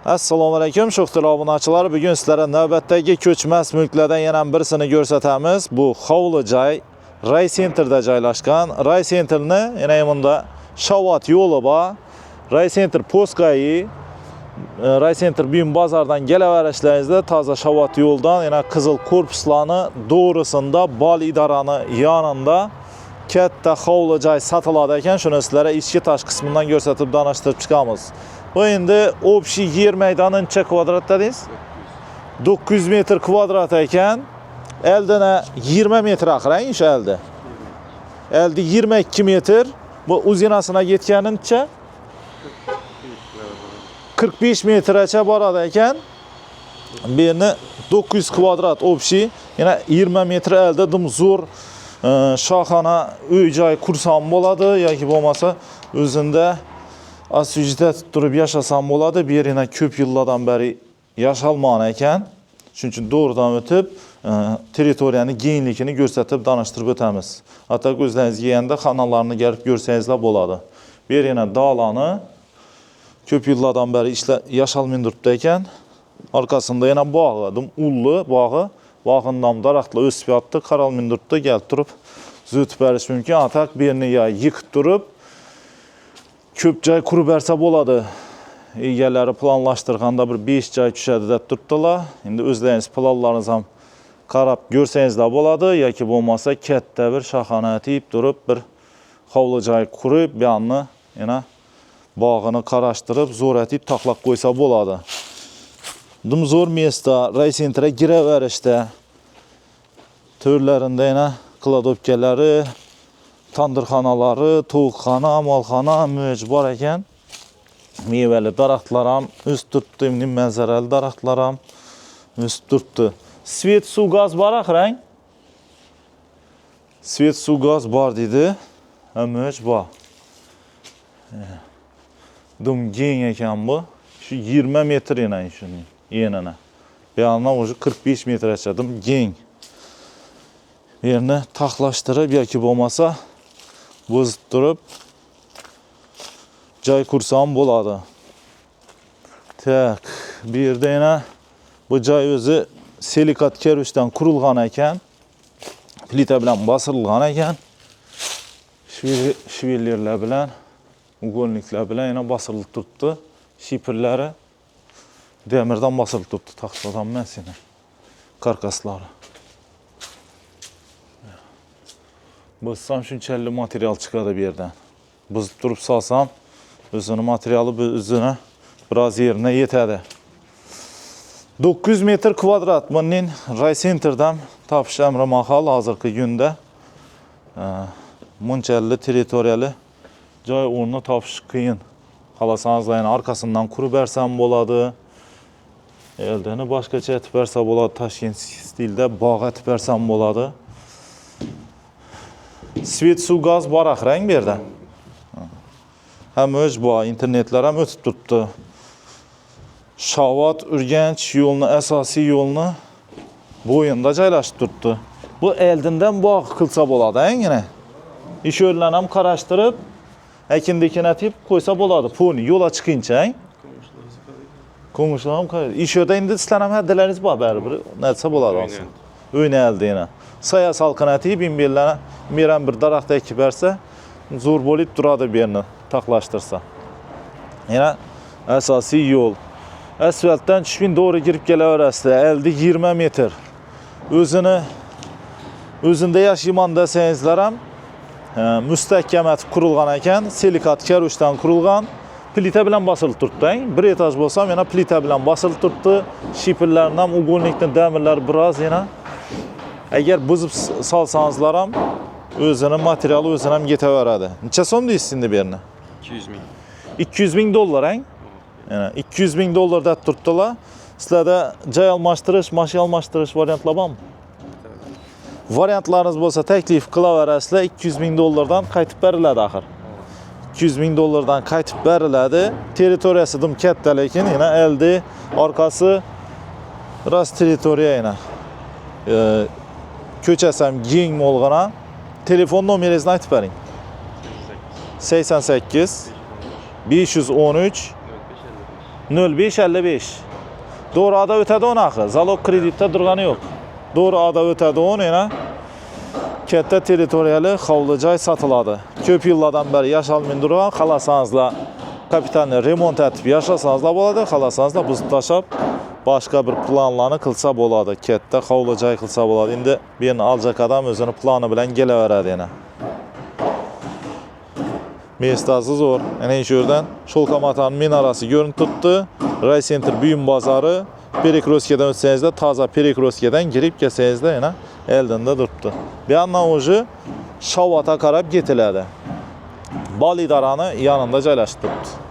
Assalomu alaykum, sho'xtir obunachilar. Bugun sizlarga navbatdagi ko'chmas mulklardan yana birisini ko'rsatamiz. Bu hovli joy Ray Centerda joylashgan. Ray Centerni yana bunda Shavot yo'li bor. Ray Center Postgayi Ray Center buyum bozordan kelaverishlaringizda toza Shavot yo'ldan yana qizil korpuslarni to'g'risida Bol idorani yonida katta hovli joy sotiladi ekan. Shuni sizlarga ichki tosh qismidan ko'rsatib tanishtirib chiqamiz. Bu endi общий yer maydoni necha kvadrat dedingiz? 900 metr kvadrat ekan. Eldana 20 metr aqrang o'sha elde. Elde 22 metr. Bu uzinasına yetganincha 45 metrgacha boradi ekan. Bu yerni 900 kvadrat общий, yana 20 metr elde dim zo'r shohona uy joy qursam bo'ladi yoki bo'lmasa o'zingda asujda turib yashasam bo'ladi. Bu yer yana ko'p yillardan beri yashalmoq ekan. Shuning uchun doğrudan o'tib territoriyani kengligini ko'rsatib tanishtirib o'tamiz. Hatto o'zlaringiz yeganda xonalarini kelib ko'rsangizlar bo'ladi. Bu yer yana dalani ko'p yillardan beri yashalmay turibdi ekan. Orqasida yana bog'i, ulli bog'i. Bog'indan daraxtlar o'sib yotdi, qaralmay turibdi. Kelib turib zutib berish mumkin. Atak bir yerini ya yıkib turib ko'p joy qurib bersa bo'ladi. Egalari planlashtirganda bir 5 joy tushadi deb turibdilar. Endi o'zlaringiz planlaringiz ham qarab ko'rsangizlar bo'ladi yoki bo'lmasa katta bir shohona tiyib turib bir hovli joy qurib, bu yerni yana bog'ini qarashtirib, zo'r etib taqlab qo'ysa bo'ladi. Dim zo'r mesta Ray Centerga kiraverishda to'rlarida yana kladovkalari, tandirxonalari, tovuqxona, molxona mövj bor ekan. Mevali daraxtlar ham o'sib turibdi, manzarali daraxtlar ham o'sib turibdi. Svet, suv, gaz bor aqrang. Svet, suv, gaz bor dedi. Mövj bor. Dum keng ekan bu. Shu 20 metr yana shuni yenini. Bu yerdan o'zi 45 metrgacha dim keng. Yerni taxlashtirib yoki bo'lmasa buzib turib joy qursam bo'ladi. Tak, bu yerda yana bu joy o'zi silikat kerushdan qurilgan ekan. Plita bilan bosilgan ekan. Shvellerlar bilan, ugonliklar bilan yana bosilib turibdi. Shipirlari demirdan bosilib turibdi, taxtadan emas yana. Karkaslari. Bozsam shunchalik material chiqadi bu yerdan. Buzib turib solsam o'zini materiali o'zini biroz yerine yetadi. 900 metr kvadrat bunning Ray Centerdan topish amri mahol hozirgi kunda. Munchalik territoriyali joy o'rni topish qiyin. Xalasangiz yana arkasından qurib bersam bo'ladi. Eldani boshqacha etib bersa bo'ladi, Toshkent stilda bog' etib bersam bo'ladi. Svet, suv, gaz bor aqrang bu yerda. Ham o'z bor, internetlar ham o'tib turibdi. Shavot Urganch yo'lni, asosiy yo'lni bo'yinda joylashib turibdi. Bu eldindan bog' qilsa bo'ladi, yana. Ish yo'llarni ham qarashtirib, ekin-dekin atib qo'ysa bo'ladi. Pulni yo'lga chiqincha, Qo'mishlar ham qaraydi. Ish yo'lda endi sizlar ham haddalaringiz bor baribir. Narsa bo'ladi aslida. O'ynaldi yana. Soya salqinati bimbellarni meran bir daraxt ekib bersa, zo'r bo'lib turadi bu yerni taqlashtirsa. Yana asosiy yo'l. Asfaltdan tushib to'g'ri kirib kelaverasizlar. Elde 20 metr. O'zida yashayman desangizlar ham mustahkam etib qurilgan ekan, silikat kerushdan qurilgan. Plita bilan bosilib turibdi. Bir etaj bo'lsam yana plita bilan bosilib turibdi. Shipirlarni ham ugonlikning damirlari biroz yana. Agar buzib solsangizlar ham o'zini materiali o'zini ham yetaveradi. Necha so'm deysiz endi bu yerni? 200 ming. 200 ming dollar, yana 200 ming dollar deb turibdilar. Sizlarda joy almashtirish, mashina almashtirish variantlar bormi? Variantlaringiz bo'lsa taklif qilaverasizlar. 200 ming dollardan qaytib beriladi axir. 200 ming dollardan qaytib beriladi. Territoriyasi dim katta, lekin yana elde orqasi ras territoriya yana. Ko'chasi ham keng bo'lg'ana. Telefon nomeringizni aytib bering. 88 513 0555. Doğru ada ötədi onu axı. Zalog kreditdə durğanı yox. Doğru ada ötədi onu yana. Katta territoriyalı hovli-joy satıladı. Köp yıllardan bəri yaşalmın durğan, xalasanızla kapitalni remont etib yaşasanızla boladı, xalasanızla buzub daşab başqa bir planlarını qılsa boladı. Katta hovli-joy qılsa boladı. İndi birini alacaq adam özünü planı bilən gələ verədi yana. Mestası zor. Yəni şuradan Şolkamatanın minarası görüntü tuttu. Ray Center Büyüm Bazarı Perikroskiyadan ötsənizdə taza Perikroskiyadan girib gəlsənizdə yana eldən də durubdu. Bir yandan ucu Şavata qarab getilədi. Bal idaranı yanında caylaşdırıbdı.